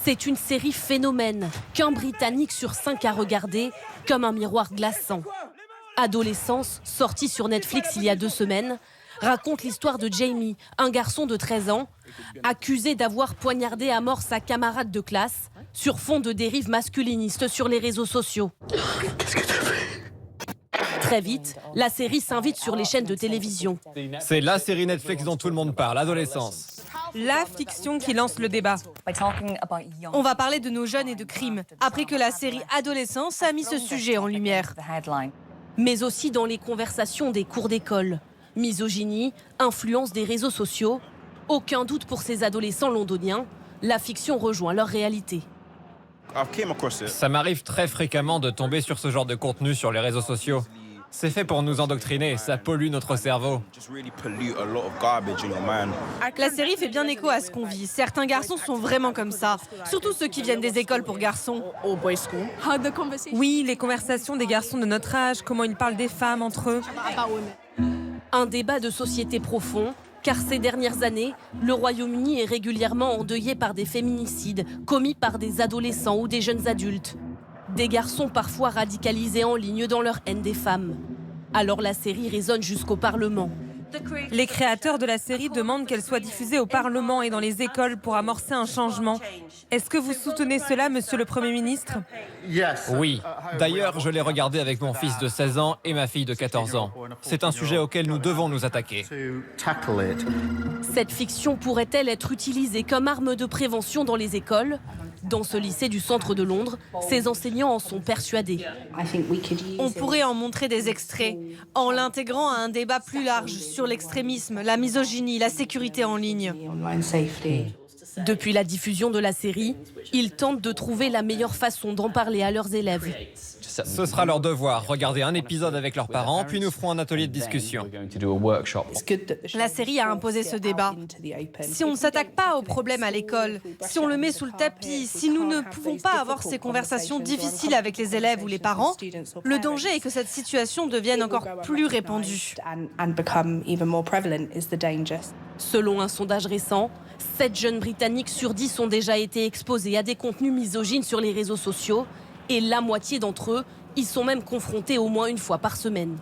C'est une série phénomène qu'un Britannique sur 5 a regardé comme un miroir glaçant. Adolescence, sortie sur Netflix il y a 2 semaines, raconte l'histoire de Jamie, un garçon de 13 ans, accusé d'avoir poignardé à mort sa camarade de classe sur fond de dérives masculinistes sur les réseaux sociaux. Qu'est-ce que t'as fait? Très vite, la série s'invite sur les chaînes de télévision. C'est la série Netflix dont tout le monde parle, Adolescence. La fiction qui lance le débat. On va parler de nos jeunes et de crimes, après que la série Adolescence a mis ce sujet en lumière. Mais aussi dans les conversations des cours d'école. Misogynie, influence des réseaux sociaux. Aucun doute pour ces adolescents londoniens, la fiction rejoint leur réalité. Ça m'arrive très fréquemment de tomber sur ce genre de contenu sur les réseaux sociaux. C'est fait pour nous endoctriner, ça pollue notre cerveau. La série fait bien écho à ce qu'on vit. Certains garçons sont vraiment comme ça, surtout ceux qui viennent des écoles pour garçons. Oui, les conversations des garçons de notre âge, comment ils parlent des femmes entre eux. Un débat de société profond, car ces dernières années, le Royaume-Uni est régulièrement endeuillé par des féminicides commis par des adolescents ou des jeunes adultes. Des garçons parfois radicalisés en ligne dans leur haine des femmes. Alors la série résonne jusqu'au Parlement. Les créateurs de la série demandent qu'elle soit diffusée au Parlement et dans les écoles pour amorcer un changement. Est-ce que vous soutenez cela, monsieur le Premier ministre? Oui. D'ailleurs, je l'ai regardé avec mon fils de 16 ans et ma fille de 14 ans. C'est un sujet auquel nous devons nous attaquer. Cette fiction pourrait-elle être utilisée comme arme de prévention dans les écoles? Dans ce lycée du centre de Londres, ses enseignants en sont persuadés. On pourrait en montrer des extraits, en l'intégrant à un débat plus large sur l'extrémisme, la misogynie, la sécurité en ligne. Depuis la diffusion de la série, ils tentent de trouver la meilleure façon d'en parler à leurs élèves. Ce sera leur devoir, regarder un épisode avec leurs parents, puis nous ferons un atelier de discussion. La série a imposé ce débat. Si on ne s'attaque pas au problème à l'école, si on le met sous le tapis, si nous ne pouvons pas avoir ces conversations difficiles avec les élèves ou les parents, le danger est que cette situation devienne encore plus répandue. Selon un sondage récent, 7 jeunes Britanniques sur 10 ont déjà été exposés à des contenus misogynes sur les réseaux sociaux et la moitié d'entre eux y sont même confrontés au moins une fois par semaine.